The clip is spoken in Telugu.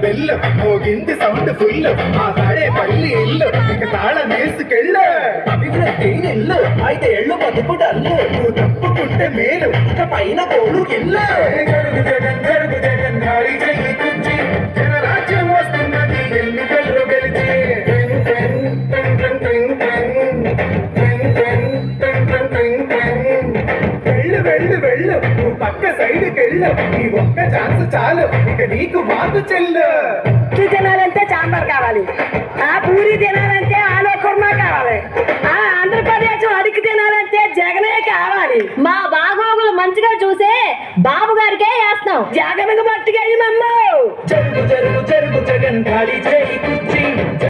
బెల్లు మోగింది సౌండ్ ఫుల్ మాట్లాడే పల్లి ఇల్లు ఇక తాళం వేసుకెళ్ళు ఇల్లు అయితే ఎళ్ళు పదుపు డల్లు నువ్వు తప్పుకుంటే మేలు ఇక పైన కోలుకెళ్ళు జరుగు జగన్ జరుగు జగన్ గాడి చెయ్యి కుర్చీ జనరాజ్యం వస్తున్నది ఎన్నికల్లో గెలిచి వెళ్ళు వెళ్ళు వెళ్ళు నువ్వు పక్క సైడ్కి వెళ్ళు ఈ ఒక్క ఛాన్స్ చాలు ఇక నీకు మార్పు చెల్లు ఇడ్లీ తినాలంటే సాంబార్ కావాలి, ఆ పూరి తినాలంటే ఆలు కుర్మా కావాలి, ఆ ఆంధ్రప్రదేశ్ అడిగి తినాలంటే జగనే కావాలి. మా బాగోగులు మంచిగా చూసే బాబు గారికే వేస్తాం. జగన్కు మట్టిగా మమ్మ జరుగు జరుగు జరుగు జగన్ ఖాళీ చేయి కుర్చీ